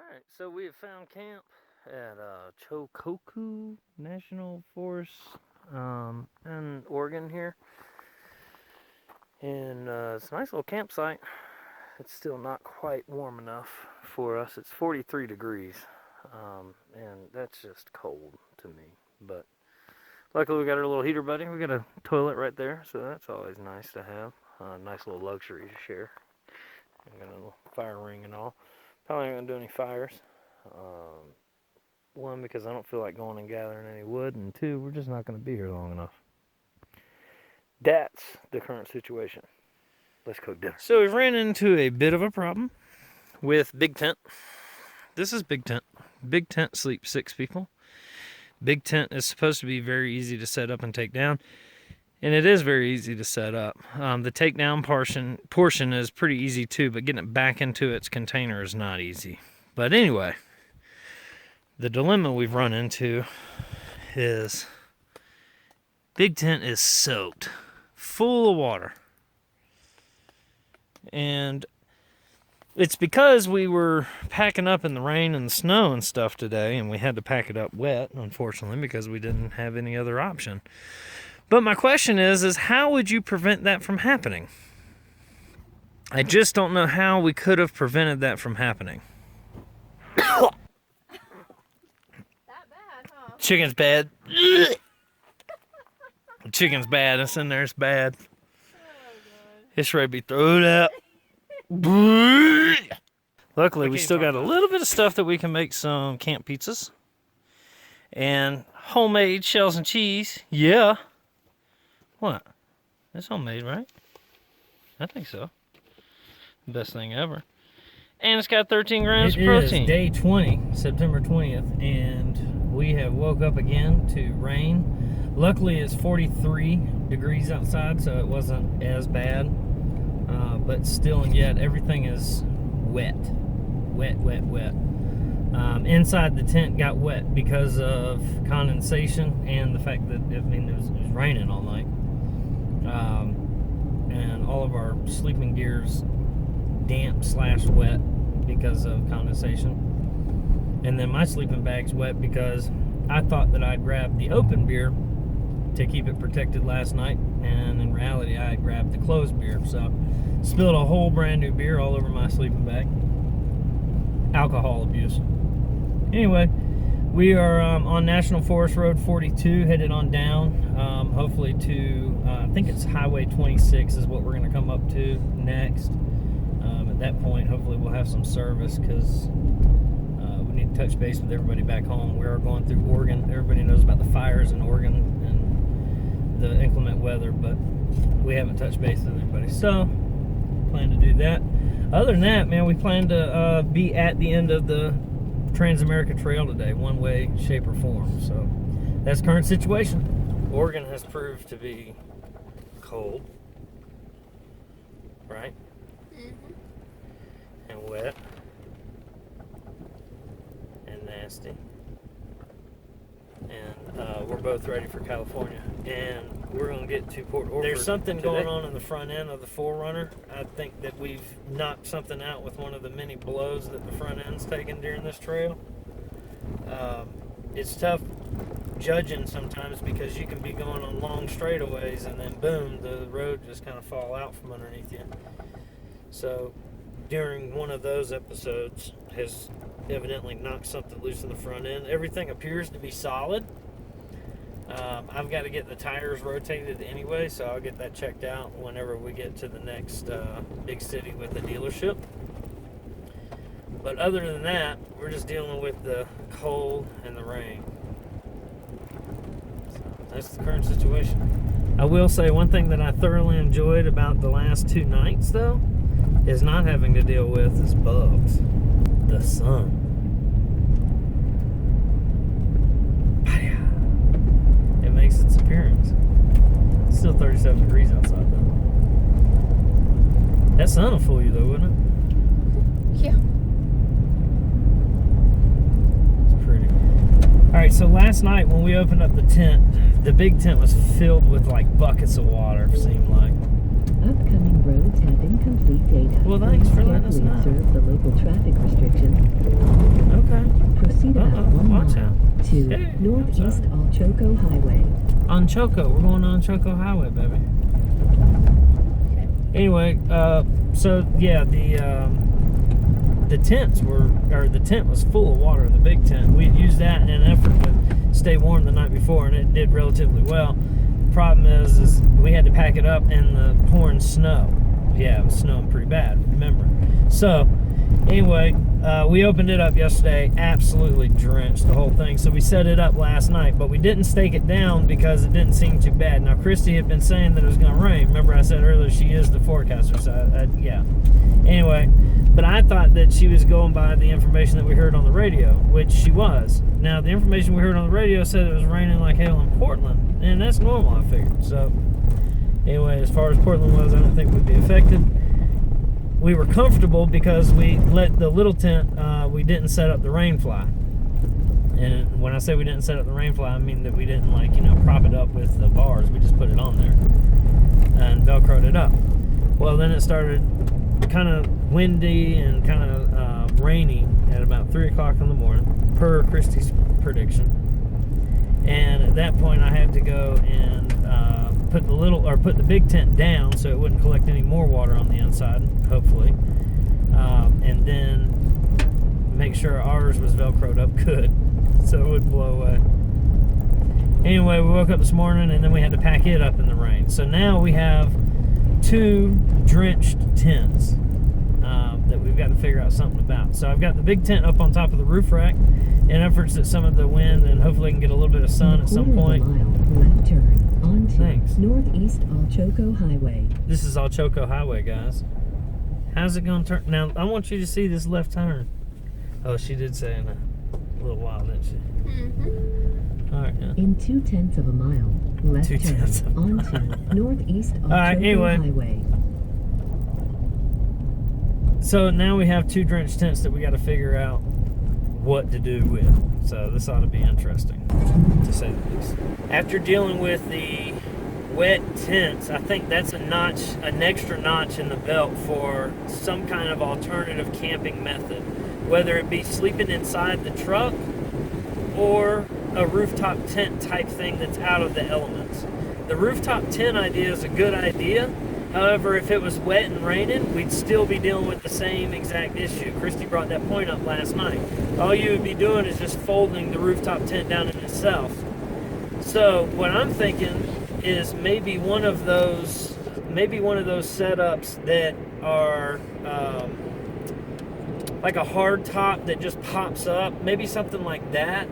Alright, so we have found camp at 𝗬𝒐𝒏𝒈 National Forest in Oregon here. And it's a nice little campsite. It's still not quite warm enough for us. It's 43 degrees, and that's just cold to me. But luckily we got our little heater buddy. We got a toilet right there, so that's always nice to have. Nice little luxury to share. We got a little fire ring and all. Probably not gonna do any fires. One, because I don't feel like going and gathering any wood, and two, we're just not gonna be here long enough. That's the current situation. Let's cook dinner. So we've ran into a bit of a problem with Big Tent. This is Big Tent. Big Tent sleeps 6 people. Big Tent is supposed to be very easy to set up and take down. And it is very easy to set up. The takedown portion is pretty easy too, but getting it back into its container is not easy. But anyway, the dilemma we've run into is Big Tent is soaked, full of water. And it's because we were packing up in the rain and the snow and stuff today, and we had to pack it up wet, unfortunately, because we didn't have any other option. But my question is how would you prevent that from happening? I just don't know how we could have prevented that from happening. That bad, huh? Chicken's bad. Chicken's bad. It's in there. It's bad. Oh, God. It's ready to be thrown out. Luckily, we still got a little bit of stuff that we can make some camp pizzas. And homemade shells and cheese. Yeah. What? It's homemade, right? I think so. Best thing ever. And it's got 13 grams of protein. It is day 20, September 20th, and we have woke up again to rain. Luckily, it's 43 degrees outside, so it wasn't as bad. But still and yet, everything is wet. Wet, wet, wet. Inside the tent got wet because of condensation and the fact that, it was raining all night. And all of our sleeping gear's damp/wet because of condensation. And then my sleeping bag's wet because I thought that I'd grabbed the open beer to keep it protected last night, and in reality I had grabbed the closed beer. So spilled a whole brand new beer all over my sleeping bag. Alcohol abuse. Anyway, we are on National Forest Road 42, headed on down, hopefully to, I think it's Highway 26 is what we're going to come up to next. At that point, hopefully we'll have some service, because we need to touch base with everybody back home. We are going through Oregon. Everybody knows about the fires in Oregon and the inclement weather, but we haven't touched base with everybody. So, plan to do that. Other than that, man, we plan to be at the end of the Trans-America Trail today, one way, shape, or form. So that's the current situation. Oregon has proved to be cold, right? Mm-hmm. And wet and nasty. And we're both ready for California, and we're going to get to Port Orford. There's something going on in the front end of the 4Runner. I think that we've knocked something out with one of the many blows that the front end's taken during this trail. It's tough judging sometimes, because you can be going on long straightaways and then boom, the road just kind of fall out from underneath you. So during one of those episodes has evidently knocked something loose in the front end. Everything appears to be solid. I've got to get the tires rotated anyway, so I'll get that checked out whenever we get to the next big city with the dealership. But other than that, we're just dealing with the cold and the rain. So that's the current situation. I will say one thing that I thoroughly enjoyed about the last 2 nights, though, is not having to deal with is bugs. The sun. It makes its appearance. It's still 37 degrees outside, though. That sun will fool you, though, wouldn't it? Yeah. It's pretty. Alright, so last night when we opened up the tent, the big tent was filled with like buckets of water, it seemed like. Upcoming roads have incomplete data. Well, thanks for letting us know. Observe the local traffic restrictions. onto Hey, Northeast 𝑻𝒉𝒂𝒏𝒈 Highway. On Choco. We're going on Choco Highway, baby. Okay. Anyway, so yeah, the tents were, or the tent was full of water, the big tent. We had used that in an effort to stay warm the night before, and it did relatively well. Problem is we had to pack it up in the pouring snow. Yeah, it was snowing pretty bad, remember. So, anyway, we opened it up yesterday, absolutely drenched the whole thing. So we set it up last night, but we didn't stake it down because it didn't seem too bad. Now, Christy had been saying that it was going to rain. Remember I said earlier she is the forecaster, so yeah. Anyway, but I thought that she was going by the information that we heard on the radio, which she was. Now, the information we heard on the radio said it was raining like hell in Portland, and that's normal, I figured. So, anyway, as far as Portland was, I don't think we'd be affected. We were comfortable because we let the little tent, we didn't set up the rain fly. And when I say we didn't set up the rain fly, I mean that we didn't, like, you know, prop it up with the bars. We just put it on there and Velcroed it up. Well, then it started kind of windy and kind of rainy at about 3 o'clock in the morning, per Christy's prediction. And at that point, I had to go and put the big tent down so it wouldn't collect any more water on the inside, hopefully, and then make sure ours was Velcroed up good so it wouldn't blow away. Anyway, we woke up this morning and then we had to pack it up in the rain. So now we have 2 drenched tents that we've got to figure out something about. So I've got the big tent up on top of the roof rack in efforts that some of the wind and hopefully can get a little bit of sun at some point. Left turn onto Thanks. Northeast 𝑻𝒉𝒂𝒏𝒈 Highway. This is 𝗬𝒐𝒂𝗽 Highway, guys. How's it going to turn? Now, I want you to see this left turn. Oh, she did say in a little while, didn't she? Mm-hmm. All right, yeah. In 0.2 mile, left 0.2 turn onto Northeast right, anyway. 𝗻𝒉𝒂𝒏𝒈 Highway. So now we have 2 drenched tents that we got to figure out what to do with. So this ought to be interesting, to say the least. After dealing with the wet tents, I think that's an extra notch in the belt for some kind of alternative camping method, whether it be sleeping inside the truck or a rooftop tent type thing that's out of the elements. The rooftop tent idea is a good idea. However, if it was wet and raining, we'd still be dealing with the same exact issue. Christy brought that point up last night. All you would be doing is just folding the rooftop tent down in itself. So what I'm thinking is maybe one of those setups that are like a hard top that just pops up, maybe something like that.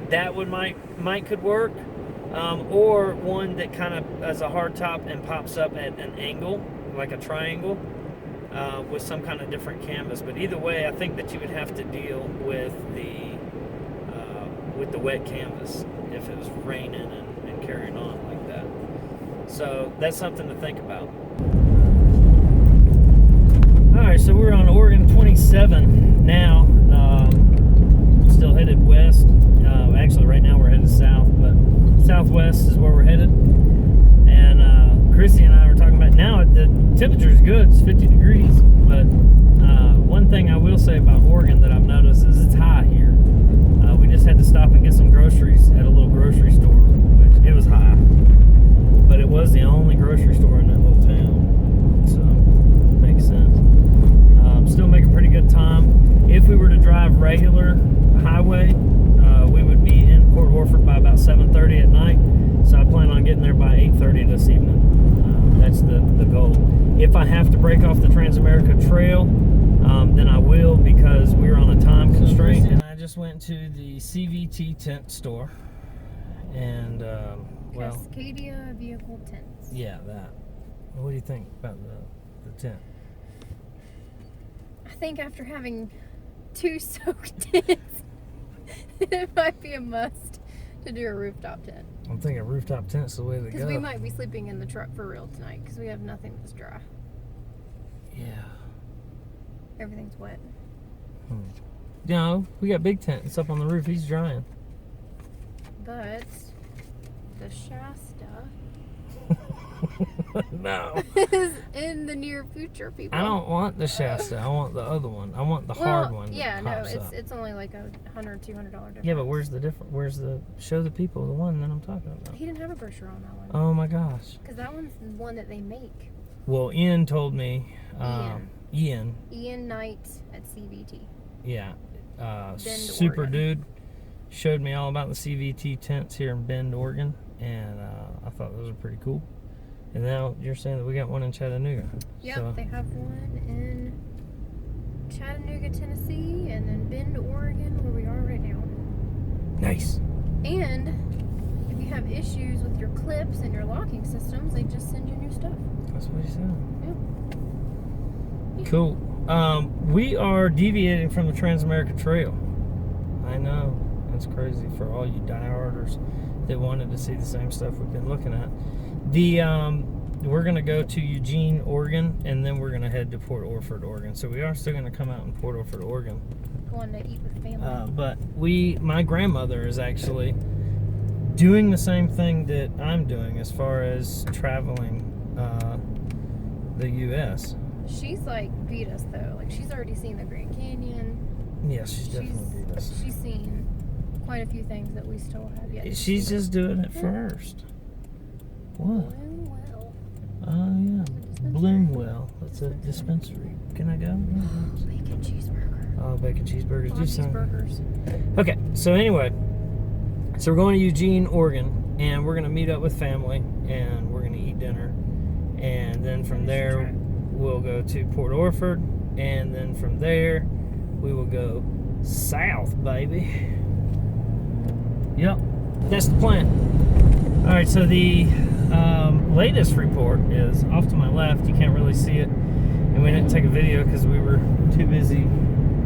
That could work. Or one that kind of has a hard top and pops up at an angle, like a triangle, with some kind of different canvas. But either way, I think that you would have to deal with the wet canvas if it was raining and carrying on like that. So that's something to think about. All right, so we're on Oregon 27 now. Still headed west. Actually, right now we're headed south, but southwest is where we're headed. And Christy and I were talking about, now the temperature is good, it's 50 degrees, but one thing I will say about Oregon that I've noticed is it's high here. We just had to stop and get some groceries at a little grocery store, which it was high, but it was the only grocery store in that little town, so makes sense. Still making pretty good time. If we were to drive regular highway, we would be in Port Orford by about 7:30 at night, so I plan on getting there by 8:30 this evening. That's the goal. If I have to break off the Transamerica Trail, then I will, because we're on a time constraint. And I just went to the CVT tent store, and well, Cascadia vehicle tents. yeah, that. What do you think about the tent? I think after having 2 soaked tents, it might be a must to do a rooftop tent. I'm thinking rooftop tent's the way to go. Because we might be sleeping in the truck for real tonight, because we have nothing that's dry. Yeah. Everything's wet. No, we got big tent. It's up on the roof. He's drying. But the Shasta No. is in the near future, people. I don't want the Shasta. I want the other one. I want the hard one. Yeah, that no, pops up. it's only like $100, $200 difference. Yeah, but where's the difference? Where's the show the people the one that I'm talking about? He didn't have a brochure on that one. Oh my gosh. Because that one's the one that they make. Well, Ian told me. Ian. Ian Knight at CVT. Yeah. Bend, Super Oregon. dude showed me all about the CVT tents here in Bend, Oregon, and I thought those were pretty cool. And now you're saying that we got one in Chattanooga. Yep, So, they have one in Chattanooga, Tennessee, and then Bend, Oregon, where we are right now. nice. And if you have issues with your clips and your locking systems, they just send you new stuff. That's what he said. Yeah. Cool. We are deviating from the Trans-America Trail. I know. That's crazy for all you dieharders that wanted to see the same stuff we've been looking at. We're going to go to Eugene, Oregon, and then we're going to head to Port Orford, Oregon. So we are still going to come out in Port Orford, Oregon. Going to eat with family. But my grandmother is actually doing the same thing that I'm doing as far as traveling the U.S. She's like beat us though. Like she's already seen the Grand Canyon. Yeah, she's definitely beat us. She's seen quite a few things that we still have yet. to She's see. just doing it first. What? Well, Oh, yeah. Bloomwell. That's a dispensary. Can I go? bacon cheeseburger. Oh, bacon cheeseburgers. Do Bonnie's some. burgers. Okay, so anyway. So we're going to Eugene, Oregon, and we're going to meet up with family, and we're going to eat dinner. And then from there, we'll go to Port Orford, and then from there, we will go south, baby. Yep, that's the plan. All right, so the latest report is off to my left. You can't really see it, and we didn't take a video because we were too busy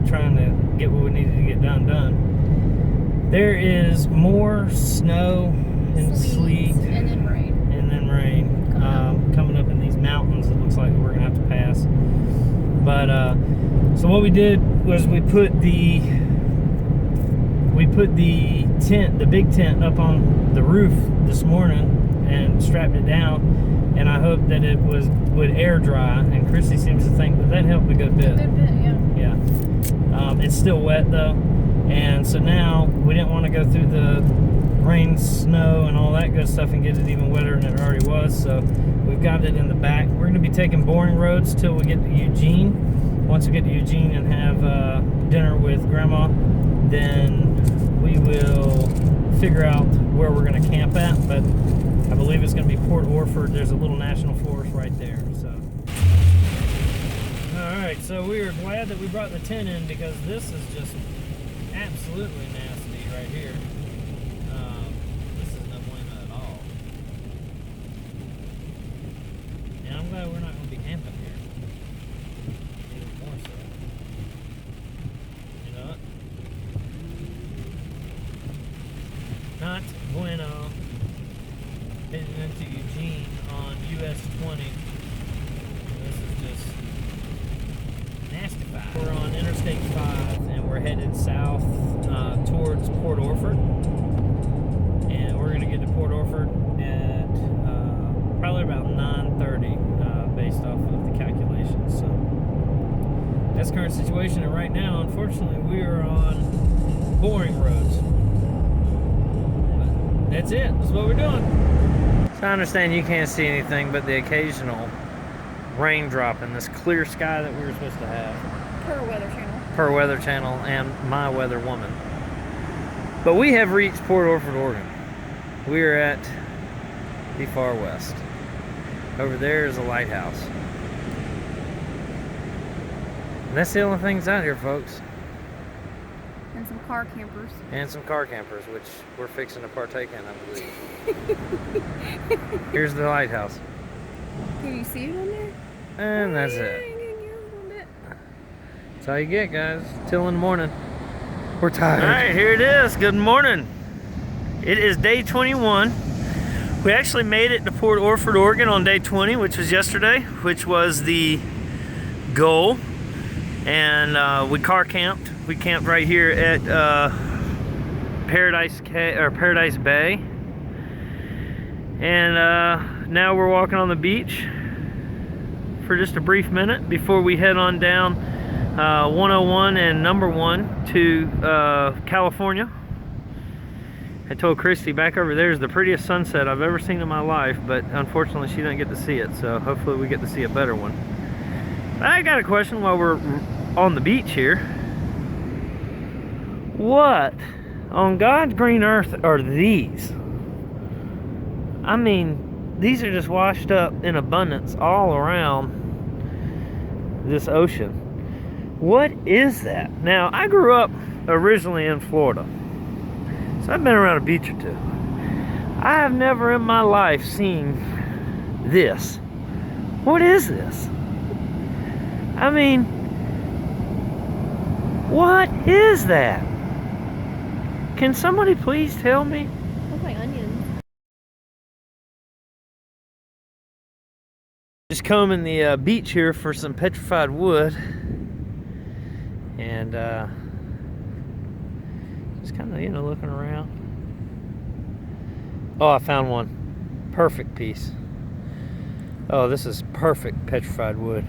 trying to get what we needed to get done. There is more snow and sleet and then rain. and then rain coming up in these mountains. It looks like we're gonna have to pass. But so what we did was we put the tent, the big tent, up on the roof this morning and strapped it down, and I hope that it would air dry. And Chrissy seems to think that helped a good bit. A good bit, yeah. Yeah. It's still wet though, and so now we didn't want to go through the rain, snow, and all that good stuff and get it even wetter than it already was. So we've got it in the back. We're going to be taking boring roads till we get to Eugene. Once we get to Eugene and have dinner with Grandma, then we will figure out where we're going to camp at. But I believe it's going to be Port Orford. There's a little national forest right there. So, all right. So we are glad that we brought the tent in because this is just absolutely nasty right here. This is no bueno at all. And I'm glad we're not going to be camping here. Even more so. You know what? Not bueno. Heading into Eugene on US 20. This is just nasty fire. We're on Interstate 5 and we're headed south towards Port Orford. And we're going to get to Port Orford at probably about 9:30 based off of the calculations. So that's the current situation. And right now, unfortunately, we are on boring roads. But that's it. That's what we're doing. So I understand you can't see anything but the occasional raindrop in this clear sky that we were supposed to have. Per Weather Channel. Per Weather Channel and my weather woman. But we have reached Port Orford, Oregon. We are at the far west. Over there is a lighthouse. And that's the only things out here, folks. And some car campers. And some car campers, which we're fixing to partake in, I believe. Here's the lighthouse. Can you see it on there? And that's Yeah, it. you can use a little bit. That's all you get, guys. Till in the morning. We're tired. All right, here it is. Good morning. It is day 21. We actually made it to Port Orford, Oregon on day 20, which was yesterday, which was the goal. And we car camped. We camped right here at Paradise Bay. And now we're walking on the beach for just a brief minute before we head on down 101 and number 1 to California. I told Christy back over there is the prettiest sunset I've ever seen in my life, but unfortunately she didn't get to see it, so hopefully we get to see a better one. I got a question while we're on the beach here. What on God's green earth are these? I mean, these are just washed up in abundance all around this ocean. What is that? Now, I grew up originally in Florida, so I've been around a beach or two. I have never in my life seen this. What is this? I mean, what is that? Can somebody please tell me? Looks like onions. Just combing the beach here for some petrified wood. And just kind of, you know, looking around. Oh, I found one. Perfect piece. Oh, this is perfect petrified wood.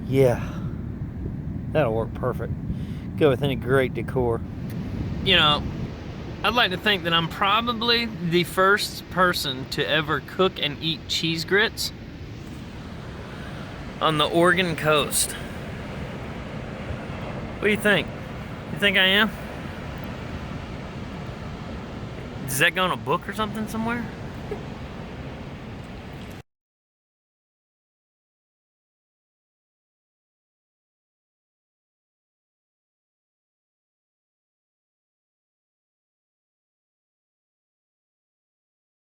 Yeah. That'll work perfect. Go with any great decor. You know, I'd like to think that I'm probably the first person to ever cook and eat cheese grits on the Oregon coast. What do you think? You think I am? Does that go in a book or something somewhere?